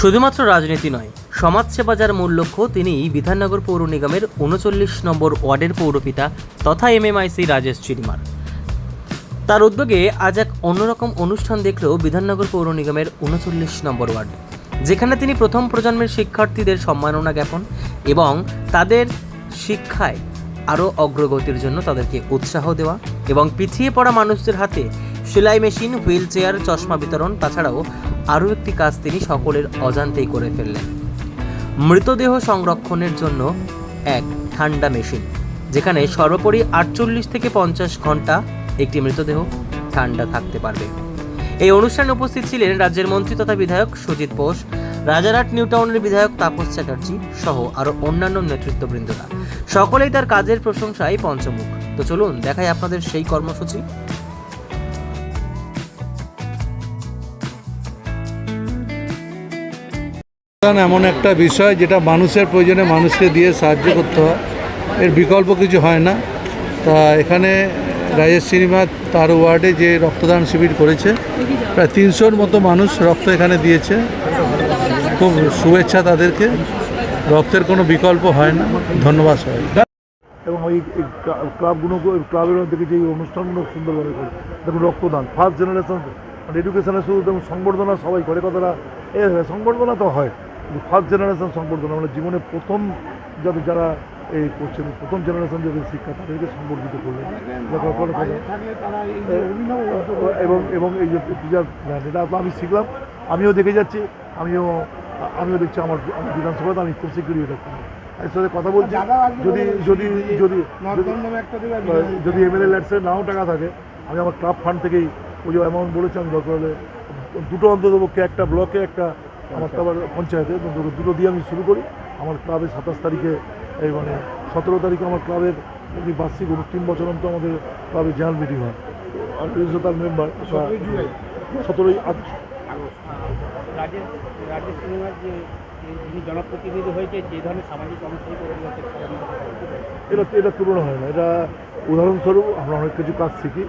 শুধুমাত্র রাজনীতি নয়, সমাজসেবা যার মূল লক্ষ্য তিনি বিধাননগর পৌর নিগমের ৩৯ নম্বর ওয়ার্ডের পৌরপিতা তথা এমএমআইসি রাজেশ চিরিমার। তার উদ্যোগে আজ এক অন্যরকম অনুষ্ঠান দেখল বিধাননগর পৌর নিগমের ৩৯ নম্বর ওয়ার্ড, যেখানে তিনি প্রথম প্রজন্মের শিক্ষার্থীদের সম্মাননা জ্ঞাপন এবং তাদের শিক্ষায় আরও অগ্রগতির জন্য তাদেরকে উৎসাহ দেওয়া এবং পিছিয়ে পড়া মানুষদের হাতে সেলাই মেশিন, হুইল চেয়ার, চশমা বিতরণ, তাছাড়াও আরও একটি কাজ তিনি সকলের অজান্তেই করে ফেললেন। মৃতদেহ সংরক্ষণের জন্য এক ঠান্ডা মেশিন, যেখানে সর্বোপরি 48 থেকে 50 ঘন্টা একটি মৃতদেহ ঠান্ডা থাকতে পারবে। এই অনুষ্ঠানে উপস্থিত ছিলেন রাজ্যের মন্ত্রী তথা বিধায়ক সুজিত বোস, রাজারহাট নিউ টাউনের বিধায়ক তাপস চ্যাটার্জি সহ আরও অন্যান্য নেতৃত্ববৃন্দরা। সকলেই তার কাজের প্রশংসায় পঞ্চমুখ। তো চলুন দেখাই আপনাদের সেই কর্মসূচি। এমন একটা বিষয় যেটা মানুষের প্রয়োজনে মানুষকে দিয়ে সাহায্য করতে হয়, এর বিকল্প কিছু হয় না। তা এখানে রাজেশ চিরিমা তার ওয়ার্ডে যে রক্তদান শিবির করেছে, প্রায় 300-র মতো মানুষ রক্ত এখানে দিয়েছে। খুব শুভেচ্ছা তাদেরকে। রক্তের কোনো বিকল্প হয় না। ধন্যবাদ সবাই। এবং এই ক্লাবের মধ্যে যে অনুষ্ঠানগুলো সুন্দরভাবে করে দেখুন, রক্তদান ফার্স্ট জেনারেশন মানে এডুকেশনে শুধু দেখুন সংবর্ধনা সবাই করে, কথাটা সংবর্ধনা তো হয়, ফার্স্ট জেনারেশন সংবর্ধনা মানে জীবনে প্রথম যারা এই করছেন, প্রথম জেনারেশন যাদের শিক্ষা তাদেরকে সংবর্ধিত করলেন এবং এই যে টিচার এটা আমি শিখলাম, আমিও দেখে যাচ্ছি, আমিও দেখছি আমার বিধানসভাতে আমি খুব শীঘ্রই এটা করবো। এর সাথে কথা বলছি, যদি যদি যদি যদি এমএলএ ল্যান্ডসে নাও টাকা থাকে, আমি আমার ক্লাব ফান্ড থেকেই ওই যে অ্যামাউন্ট বলেছি, আমি দরকার হলে দুটো অন্ততপক্ষে, একটা ব্লকে একটা আমার তো আবার পঞ্চায়েতে, দুটো দিয়ে আমি শুরু করি। আমার ক্লাবে 27 তারিখে এই মানে 17 তারিখে আমার ক্লাবের বার্ষিক 3 বছর অন্তর আমাদের ক্লাবের জেনারেল মিটিং হয়। আর তার মেম্বার 17ই আগস্ট। রাজেশ চিরিমার যে যিনি জনপ্রতিনিধি হয়েছে, যে ধরনের সামাজিক অনুষ্ঠান করে এটা তুলনা হয় না। এটা উদাহরণস্বরূপ আমরা অনেক কিছু কাজ শিখি।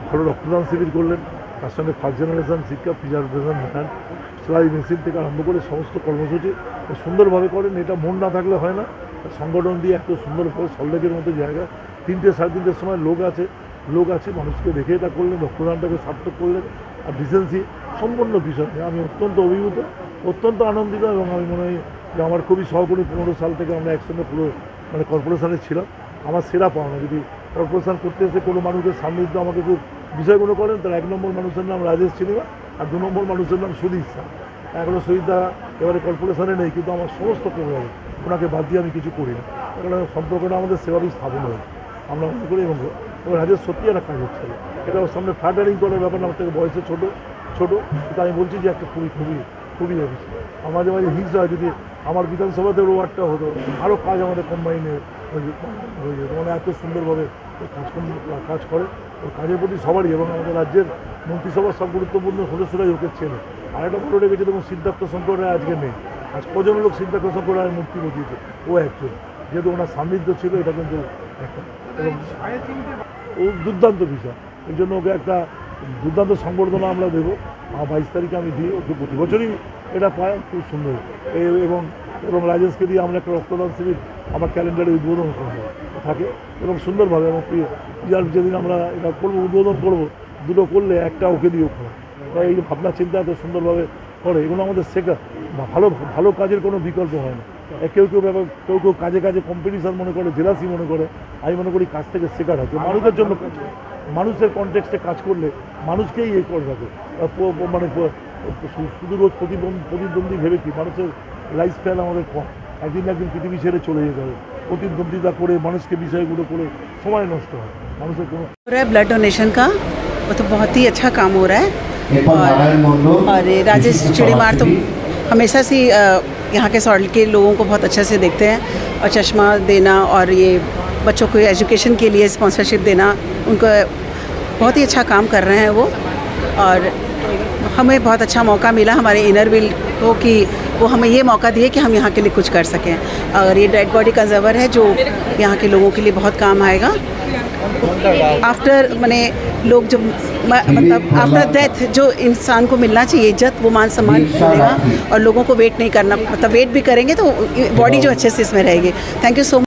ভালো রক্তদান শিবির করলেন, তার সঙ্গে ফার্স্ট জেনারেশন শিক্ষা, প্রিজার্ভেশন ম্যান, সেলাই মেশিন থেকে আরম্ভ করে সমস্ত কর্মসূচি সুন্দরভাবে করেন। এটা মন না থাকলে হয় না। সংগঠন দিয়ে এত সুন্দর করে সল্লেকের মতো জায়গা, 3টে সাড়ে 3টের সময় লোক আছে মানুষকে দেখে এটা করলেন, রক্তদানটাকে সার্থক করলেন। আর ডিসেন্সি সম্পূর্ণ বিষয় আমি অত্যন্ত অভিভূত, অত্যন্ত আনন্দিত। এবং আমি মনে হয় যে আমার খুবই সহকর্মী 15 সাল থেকে আমরা একসঙ্গে পুরো মানে কর্পোরেশনে ছিলাম। আমার সেরা পাওনা, যদি কর্পোরেশন করতে এসে কোনো মানুষের সান্নিধ্য আমাকে খুব বিষয়গুলো করেন, তার 1 নম্বর মানুষের নাম রাজেশ চিরিমা আর 2 নম্বর মানুষের নাম সুদীপ স্যার। এখনও সুদীপদা এবারে কর্পোরেশনে নেই, কিন্তু আমার সমস্ত প্রোগ্রামে ওনাকে বাদ দিয়ে আমি কিছু করি না। কারণ সম্পর্কটা আমাদের সেভাবেই স্থাপন হয়, আমরা মনে করি। এবং রাজেশ সত্যি একটা কাজ হচ্ছে, এটা ওর সামনে ফ্ল্যাটারিং করার ব্যাপার না, আমার থেকে বয়সে ছোটো কিন্তু আমি বলছি যে একটা খুবই অফিস। মাঝে হিংসা হয়, যদি আমার বিধানসভাতে ওয়ার্ডটা হতো, আরও কাজ আমাদের কম্বাইনে হয়ে যেত। মানে এত সুন্দরভাবে কাজ করে, ওর কাজের প্রতি সবারই, এবং আমাদের রাজ্যের মন্ত্রিসভার সব গুরুত্বপূর্ণ সদস্যরাই ওকে চেনে। আর একটা বলে রেখেছে, দেখুন সিদ্ধার্থ শঙ্কর রায় আজকে নেই, আজ কজন লোক সিদ্ধার্থ শঙ্কর রায়ের মূর্তি বসিয়েছে, ও একজন, যেহেতু ওনার সান্নিধ্য ছিল, এটা কিন্তু একটা এবং ও দুর্দান্ত বিষয়। এই জন্য ওকে একটা দুর্দান্ত সংবর্ধনা আমরা দেবো। 22 তারিখে আমি দিই, ওকে প্রতি বছরই এটা পায়, খুব সুন্দর। এবং রাজেশকে দিয়ে আমরা একটা রক্তদান শিবির আমার ক্যালেন্ডারে উদ্বোধন থাকে এবং সুন্দরভাবে, এবং যেদিন আমরা এটা করবো, উদ্বোধন করবো, দুটো করলে একটা ওকে দিয়েও করা। তাই এই ভাবনা চিন্তা এত সুন্দরভাবে করে, এগুলো আমাদের শেখা। ভালো কাজের কোনো বিকল্প হয় না। কেউ কাজে কম্পিটিশান মনে করে, জেলাসি মনে করে। আমি মনে করি কাজ থেকে শেখার আছে, মানুষের জন্য কাজ করে, মানুষের কনটেক্সটে কাজ করলে মানুষকেই এই করে রাখে। মানে শুধু রোজ প্রতিদ্বন্দ্বী ভেবে কি, মানুষের লাইফ স্টাইল আমাদের কম, একদিন পৃথিবী ছেড়ে চলে যেতে হবে। প্রতিদ্বন্দ্বিতা করে মানুষকে বিষয়গুলো করে সময় নষ্ট হয়, মানুষের কোনো। ब्लड डोनेशन का वो तो बहुत ही अच्छा काम हो रहा है। और राजेश चिड़ीमार तो हमेशा से यहाँ के सॉल्ट के लोगों को बहुत अच्छे से देखते हैं, और चश्मा देना और ये बच्चों को एजुकेशन के लिए स्पॉन्सरशिप देना, उनको बहुत ही अच्छा काम कर रहे हैं वो। और हमें बहुत अच्छा मौका मिला हमारे इनर व्हील को कि वो हमें ये मौका दिए कि हम यहाँ के लिए कुछ कर सकें। और ये डेड बॉडी कंजर्वर है जो यहाँ के लोगों के लिए बहुत काम आएगा। आफ्टर मैंने लोग जब मतलब आफ्टर डेथ जो इंसान को मिलना चाहिए इज्जत, वो मान सम्मान मिलेगा और लोगों को वेट नहीं करना, मतलब वेट भी करेंगे तो बॉडी जो अच्छे से इसमें रहेगी। Thank you so much.